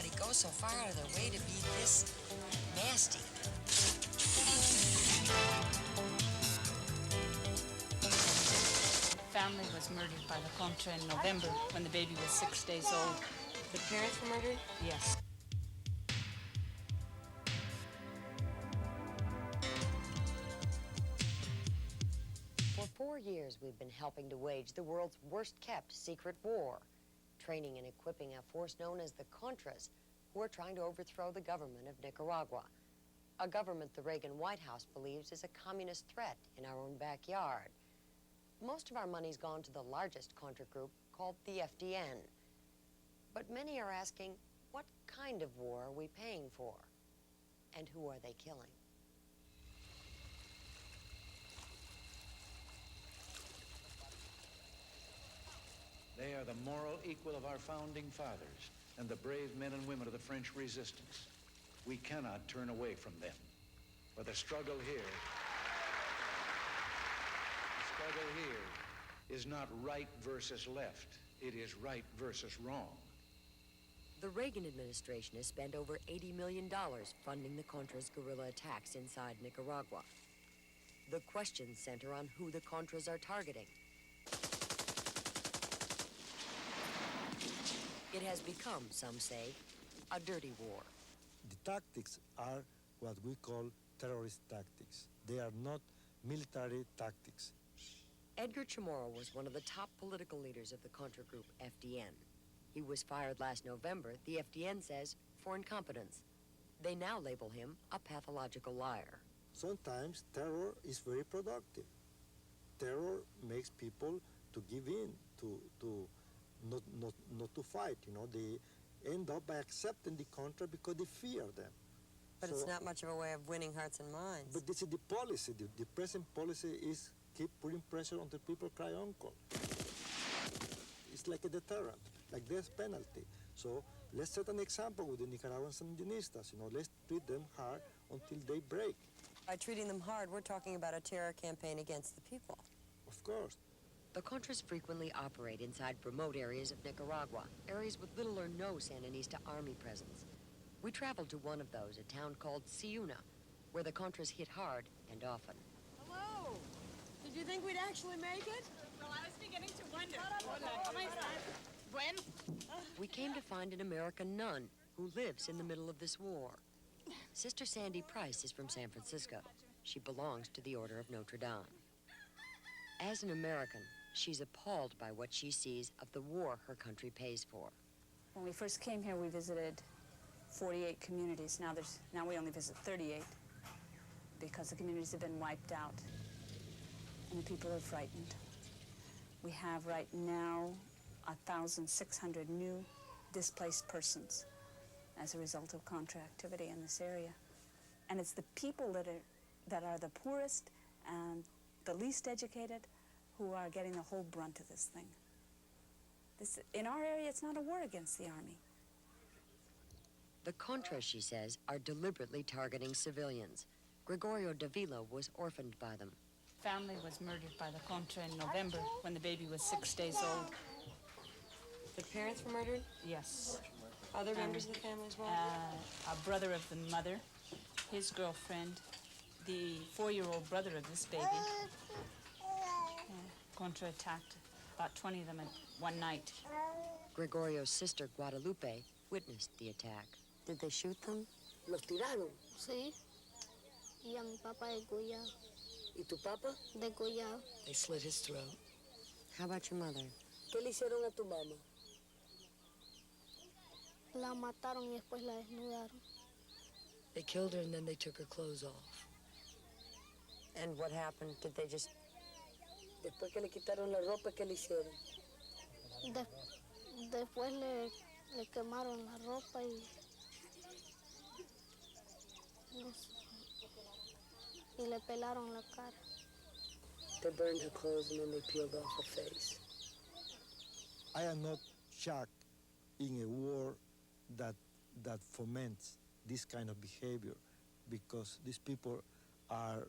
anybody go so far out of their way to be this nasty. Family was murdered by the Contra in November when the baby was 6 days old. The parents were murdered? Yes. For 4 years, we've been helping to wage the world's worst-kept secret war, training and equipping a force known as the Contras, who are trying to overthrow the government of Nicaragua, a government the Reagan White House believes is a communist threat in our own backyard. Most of our money's gone to the largest Contra group called the FDN. But many are asking, what kind of war are we paying for? And who are they killing? They are the moral equal of our founding fathers and the brave men and women of the French resistance. We cannot turn away from them. For the struggle here is not right versus left. It is right versus wrong. The Reagan administration has spent over $80 million funding the Contras' guerrilla attacks inside Nicaragua. The questions center on who the Contras are targeting. It has become, some say, a dirty war. The tactics are what we call terrorist tactics. They are not military tactics. Edgard Chamorro was one of the top political leaders of the Contra group, FDN. He was fired last November, the FDN says, for incompetence. They now label him a pathological liar. Sometimes terror is very productive. Terror makes people to give in, to not to fight. You know, they end up by accepting the Contra because they fear them. But so, it's not much of a way of winning hearts and minds. But this is the policy. The present policy is keep putting pressure until people cry uncle. It's like a deterrent, like death penalty. So let's set an example with the Nicaraguan Sandinistas. You know, let's treat them hard until they break. By treating them hard, we're talking about a terror campaign against the people. Of course. The Contras frequently operate inside remote areas of Nicaragua, areas with little or no Sandinista army presence. We traveled to one of those, a town called Ciuna, where the Contras hit hard and often. Hello! Did you think we'd actually make it? Well, I was beginning to wonder. We came to find an American nun who lives in the middle of this war. Sister Sandy Price is from San Francisco. She belongs to the Order of Notre Dame. As an American, she's appalled by what she sees of the war her country pays for. When we first came here, we visited 48 communities. Now we only visit 38 because the communities have been wiped out and the people are frightened. We have right now 1,600 new displaced persons as a result of Contra activity in this area. And it's the people that are the poorest and the least educated who are getting the whole brunt of this thing. In our area, it's not a war against the army. The Contras, she says, are deliberately targeting civilians. Gregorio Davila was orphaned by them. Family was murdered by the Contra in November when the baby was 6 days old. The parents were murdered? Yes. Other members of the family as well? A brother of the mother, his girlfriend, the 4-year-old brother of this baby. Contra attacked about 20 of them at one night. Gregorio's sister, Guadalupe, witnessed the attack. Did they shoot them? Los tiraron. Sí. Y a mi papá degollado. ¿Y tu papa? Degollado. They slit his throat. How about your mother? ¿Qué le hicieron a tu mamá? La mataron y después la desnudaron. They killed her and then they took her clothes off. And what happened? Did they just... Después que le quitaron la ropa, ¿qué le hicieron? Después le quemaron la ropa y le pelaron la cara. They burned her clothes and then they peeled off her face. I am not shocked in a war that foments this kind of behavior, because these people are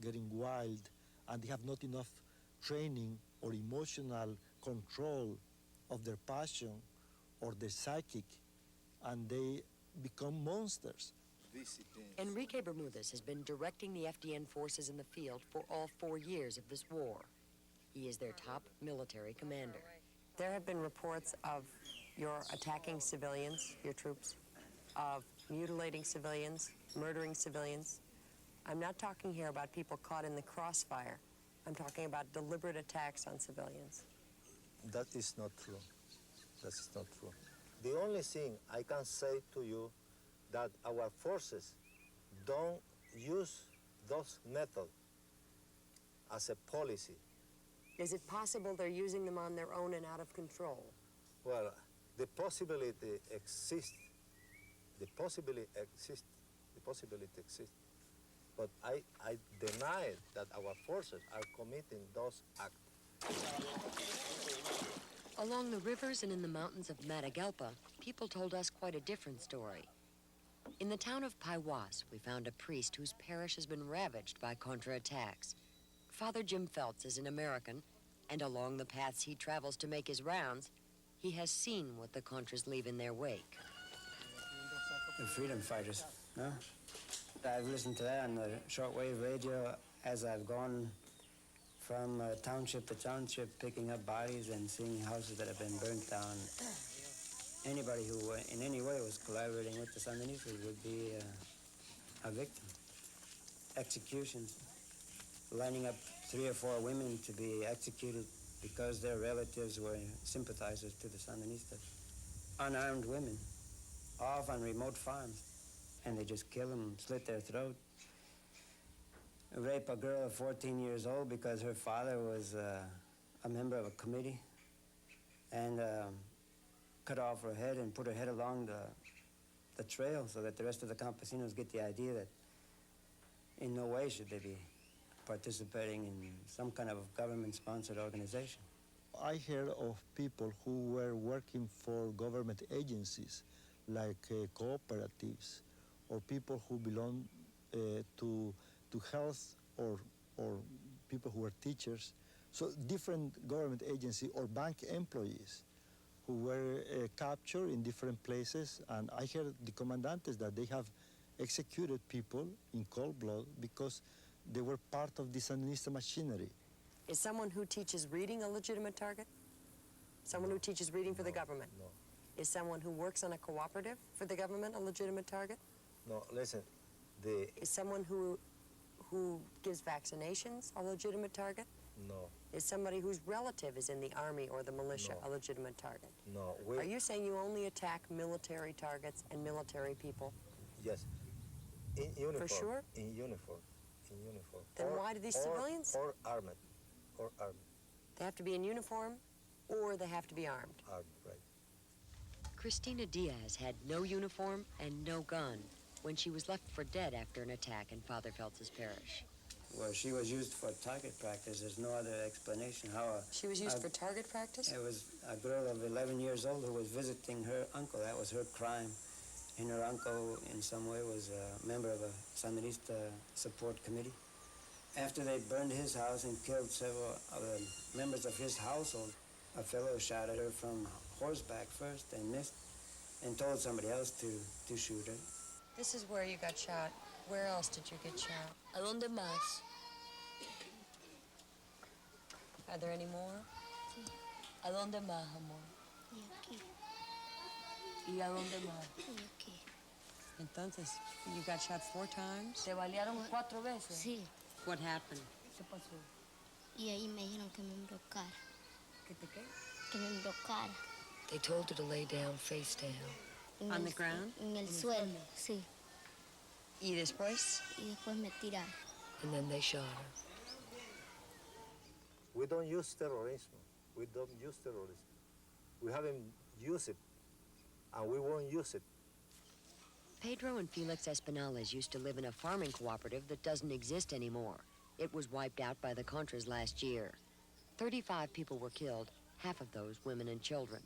getting wild and they have not enough training or emotional control of their passion or their psychic and they become monsters. Enrique Bermudez has been directing the FDN forces in the field for all 4 years of this war. He is their top military commander. There have been reports of your attacking civilians, your troops, of mutilating civilians, murdering civilians. I'm not talking here about people caught in the crossfire. I'm talking about deliberate attacks on civilians. That is not true. That is not true. The only thing I can say to you that our forces don't use those methods as a policy. Is it possible they're using them on their own and out of control? Well, the possibility exists. The possibility exists. The possibility exists. But I deny that our forces are committing those acts. Along the rivers and in the mountains of Matagalpa, people told us quite a different story. In the town of Paiwas, we found a priest whose parish has been ravaged by Contra attacks. Father Jim Feltz is an American, and along the paths he travels to make his rounds, he has seen what the Contras leave in their wake. The freedom fighters, no? I've listened to that on the shortwave radio as I've gone from township to township, picking up bodies and seeing houses that have been burnt down. Anybody who in any way was collaborating with the Sandinistas would be a victim. Executions, lining up 3 or 4 women to be executed because their relatives were sympathizers to the Sandinistas. Unarmed women, off on remote farms, and they just kill them, slit their throat. Rape a girl of 14 years old because her father was a member of a committee, and cut off her head and put her head along the trail so that the rest of the campesinos get the idea that in no way should they be participating in some kind of government-sponsored organization. I heard of people who were working for government agencies like cooperatives, or people who belong to health, or people who were teachers. So different government agencies or bank employees who were captured in different places. And I heard the commandantes that they have executed people in cold blood because they were part of the Sandinista machinery. Is someone who teaches reading a legitimate target? Someone who teaches reading for the government? No. Is someone who works on a cooperative for the government a legitimate target? No, listen, Is someone who gives vaccinations a legitimate target? No. Is somebody whose relative is in the army or the militia No. a legitimate target? No. Are you saying you only attack military targets and military people? Yes. In uniform. For sure? In uniform. In uniform. Then why do these civilians? Or armed. Or armed. They have to be in uniform or they have to be armed. Armed, right. Cristina Diaz had no uniform and no gun when she was left for dead after an attack in Father Feltz's parish. Well, she was used for target practice. There's no other explanation how She was used for target practice? It was a girl of 11 years old who was visiting her uncle. That was her crime. And her uncle, in some way, was a member of a Sandinista support committee. After they burned his house and killed several of the members of his household, a fellow shot at her from horseback first and missed, and told somebody else to shoot her. This is where you got shot. Where else did you get shot? ¿A dónde más? Are there any more? ¿A dónde más, amor? ¿Y a dónde más? Entonces, you got shot 4 times? ¿Te balearon 4 veces? Sí, What happened? ¿Qué pasó? y ahí me dijeron que me embrocara, ¿Qué te qué? que me embrocara. They told her to lay down, face down. En On el the ground? En el suelo, sí. ¿Y después? Y después me tiraron. And then they shot her. We don't use terrorism. We don't use terrorism. We haven't used it, and we won't use it. Pedro and Felix Espinales used to live in a farming cooperative that doesn't exist anymore. It was wiped out by the Contras last year. 35 people were killed, half of those women and children.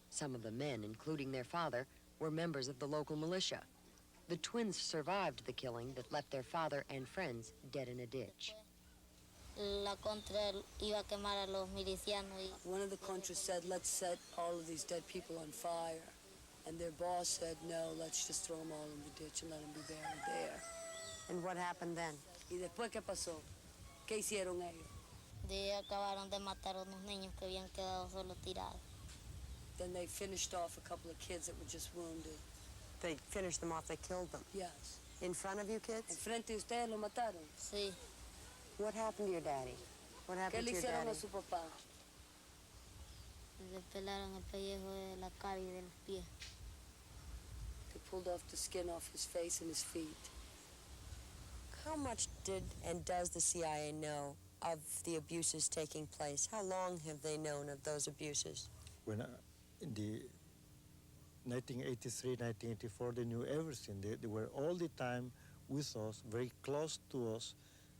Some of the men, including their father, were members of the local militia. The twins survived the killing that left their father and friends dead in a ditch. La Contra iba a quemar a los milicianos. One of the Contras said, let's set all of these dead people on fire. And their boss said, no, let's just throw them all in the ditch and let them be buried there. And what happened then? ¿Y después qué pasó? ¿Qué hicieron ellos? De ahí acabaron de matar a unos niños que habían quedado solo tirados. Then they finished off a couple of kids that were just wounded. They finished them off, they killed them. Yes. In front of you kids? ¿Enfrente de ustedes lo mataron? Sí. What happened to your daddy? What ¿Qué happened le to your hicieron daddy? a su papá? Le pelaron el pellejo de la cara y de los pies. They pulled off the skin off his face and his feet. How much did and does the CIA know of the abuses taking place? How long have they known of those abuses? When in the 1983, 1984, they knew everything. They were all the time with us, very close to us.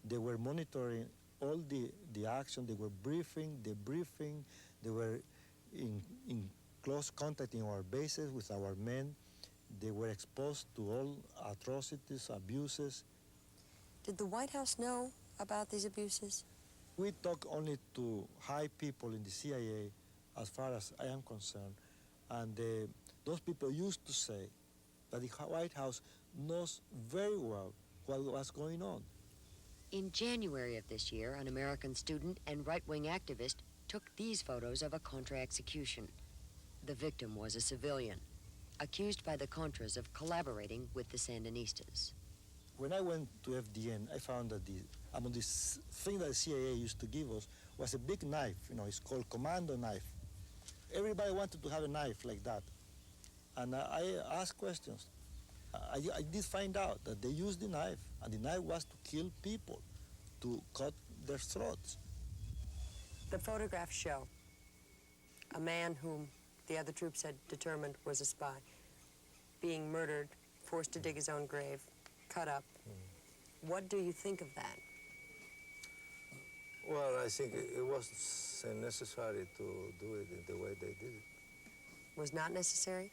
They were monitoring all the action. They were briefing, debriefing. They were in close contact in our bases with our men. They were exposed to all atrocities, abuses. Did the White House know about these abuses? We talk only to high people in the CIA, as far as I am concerned, and those people used to say that the White House knows very well what was going on. In January of this year, an American student and right-wing activist took these photos of a Contra execution. The victim was a civilian, accused by the Contras of collaborating with the Sandinistas. When I went to FDN, I found that among this thing that the CIA used to give us was a big knife. You know, it's called commando knife. Everybody wanted to have a knife like that. And I asked questions. I did find out that they used the knife, and the knife was to kill people, to cut their throats. The photographs show a man whom the other troops had determined was a spy being murdered, forced to dig his own grave, cut up. What do you think of that? Well, I think it was necessary to do it in the way they did it. Was not necessary?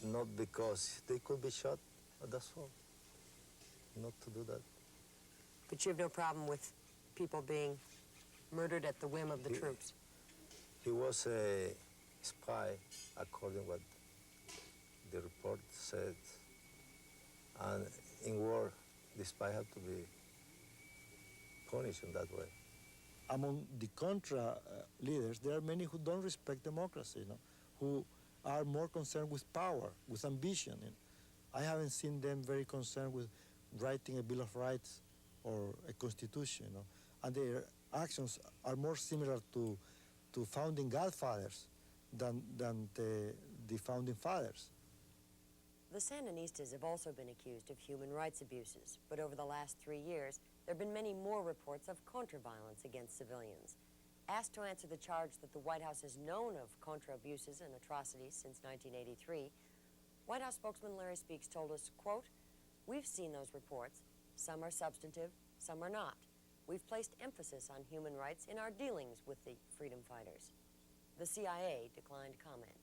Not because they could be shot, that's all. Not to do that. But you have no problem with people being murdered at the whim of the troops? He was a spy, according to what the report said. And in war, the spy had to be punished in that way. Among the Contra leaders, there are many who don't respect democracy, you know, who are more concerned with power, with ambition. You know. I haven't seen them very concerned with writing a Bill of Rights or a constitution, you know, and their actions are more similar to founding godfathers than the founding fathers. The Sandinistas have also been accused of human rights abuses, but over the last 3 years, there have been many more reports of Contra violence against civilians. Asked to answer the charge that the White House has known of Contra abuses and atrocities since 1983, White House spokesman Larry Speakes told us, quote, "We've seen those reports. Some are substantive, some are not. We've placed emphasis on human rights in our dealings with the freedom fighters." The CIA declined comment.